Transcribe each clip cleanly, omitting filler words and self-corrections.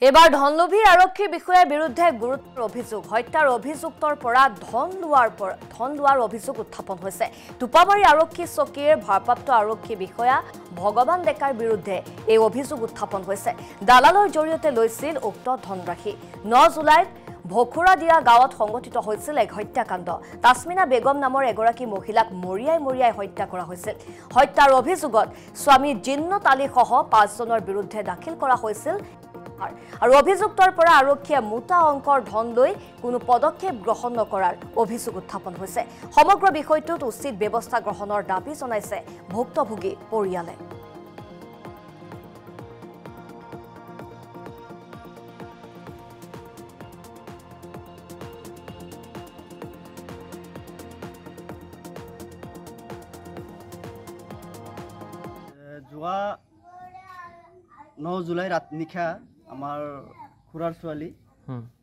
এবাৰ ধনলোভী আৰক্ষী বিষয়াৰ বিৰুদ্ধে গুৰুতৰ অভিযোগ হত্যাৰ অভিযুক্তৰ পৰা ধন লোৱাৰ অভিযোগ উত্থাপন হৈছে টুপাবাৰী আৰক্ষী চকীৰ ভাৰপ্ৰাপ্ত আৰক্ষী বিষয়া ভগৱান ডেকাৰ বিৰুদ্ধে এই অভিযোগ উত্থাপন হৈছে দালালৰ জৰিয়তে লৈছিল উক্ত ধনৰাশি 9 জুলাইত ভখুৰাদিয়া গাঁৱত সংঘটিত হৈছিল এক হত্যাকাণ্ড তাসমিনা বেগম নামৰ এগৰাকী মহিলাক মৰিয়াই হত্যা কৰা হৈছিল হত্যাৰ অভিযোগত স্বামী জিন্নত আলী সহ 5 জনৰ বিৰুদ্ধে দাখিল কৰা হৈছিল আৰু অভিযুক্তৰ পৰা আৰক্ষীয়ে মোটা অংকৰ ধন লৈ কোনো পদক্ষেপ গ্ৰহণ নকৰাৰ অভিযোগ উত্থাপন হৈছে সমগ্ৰ বিষয়টোত উচিত ব্যৱস্থা গ্ৰহণৰ দাবী জনাইছে ভুক্তভোগী পৰিয়ালে যোৱা 9 জুলাই ৰাত নিশা আমাৰ খুৰাৰ ছোৱালী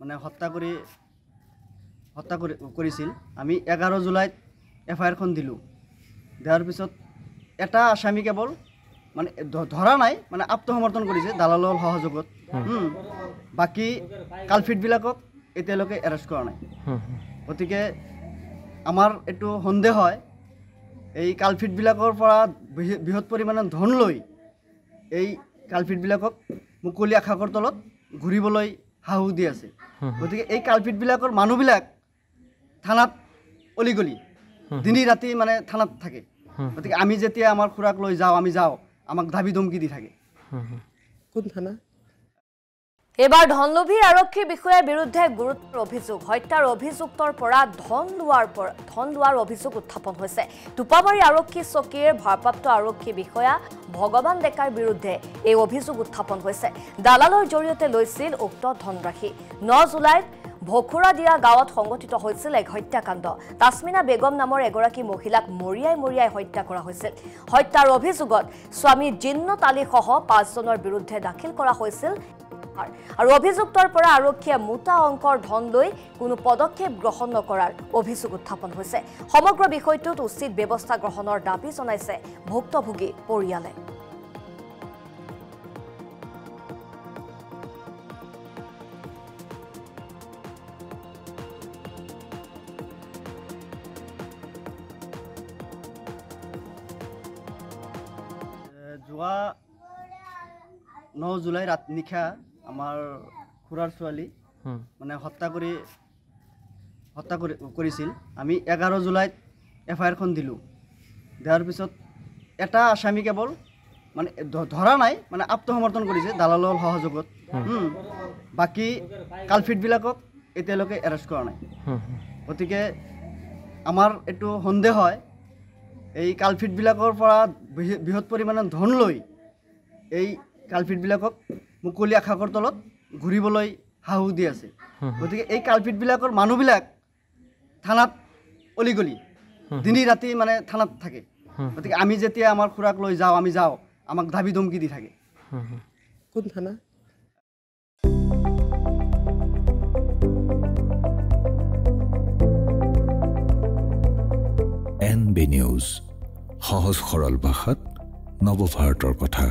মানে হত্যা কৰিছিল আমি 11 জুলাইত এফআইআৰ খন দিলোঁ দিয়াৰ পিছত এটা আসামী কেৱল মানে ধৰা নাই মানে আত্মসমৰ্পণ কৰিছে দালালৰ সহযোগত বাকি কালফিটবিলাকক এতিয়ালৈকে এৰেষ্ট কৰা নাই গতিকে আমাৰ এটো সন্দেহ হয় এই কালফিটবিলাকৰ পৰা বৃহৎ পৰিমাণৰ ধন লৈ এই কালফিটবিলাকক মুকলি আকাশৰ তলত ঘূৰিবলৈ হাহু দি আছে গতিকে এই কালফিটবিলাকৰ মানুহবিলাক থানাত অলিগলি দিনে ৰাতি মানে থানাত থাকে গতিকে আমি যেতিয়া আমাৰ খুৰাক লৈ যাওঁ আমাক দাবী ধমকি দি থাকে কোন থানা এবাৰ ধনলোভী আৰক্ষী বিষয়াৰ বিৰুদ্ধে গুৰুতৰ অভিযোগ হত্যাৰ অভিযুক্তৰ পৰা ধন লোৱাৰ অভিযোগ উত্থাপন হৈছে টুপাবাৰী আৰক্ষী চকীৰ ভাৰপ্ৰাপ্ত আৰক্ষী বিষয়া ভগৱান ডেকাৰ বিৰুদ্ধে এই অভিযোগ উত্থাপন হৈছে দালালৰ জৰিয়তে লৈছিল উক্ত ধনৰাশি 9 জুলাইত ভখুৰাদিয়া গাঁৱত সংঘটিত হৈছিল এক হত্যাকাণ্ড তাসমিনা বেগম নামৰ এগৰাকী মহিলাক মৰিয়াই হত্যা কৰা হৈছিল হত্যাৰ অভিযোগত স্বামী জিন্নত আলী সহ 5 জনৰ বিৰুদ্ধে দাখিল কৰা হৈছিল আৰু অভিযুক্তৰ পৰা আৰক্ষীয়ে মোটা অংকৰ ধন লৈ কোনো পদক্ষেপ গ্ৰহণ নকৰাৰ অভিযোগ উত্থাপন হৈছে সমগ্ৰ বিষয়টোত উচিত ব্যৱস্থা গ্ৰহণৰ দাবী জনাইছে ভুক্তভোগী পৰিয়ালে যোৱা 9 জুলাই ৰাত নিশা আমাৰ খুৰাৰ ছোৱালী মানে হত্যা কৰিছিল আমি 11 জুলাইত এফআইআৰ খন দিলোঁ দিয়াৰ পিছত এটা আসামী কেৱল মানে ধৰা নাই মানে আত্মসমৰ্পণ কৰিছে দালালৰ সহযোগত বাকি কালফিটবিলাকক এতিয়ালৈকে এৰেষ্ট কৰা নাই গতিকে আমাৰ এটো সন্দেহ হয় এই কালফিটবিলাকৰ পৰা বৃহৎ পৰিমাণৰ ধন লৈ এই কালফিটবিলাকক মুকলি আকাশৰ তলত ঘূৰিবলৈ হাহু দি আছে গতিকে এই কালফিটবিলাকৰ মানুহবিলাক থানাত অলিগলি দিনে ৰাতি মানে থানাত থাকে গতিকে আমি যেতিয়া আমাৰ খুৰাক লৈ যাওঁ আমাক দাবী ধমকি দি থাকে কোন থানা NB নিউজ সহজ সৰল ভাষাত নৱভাৰতৰ কথা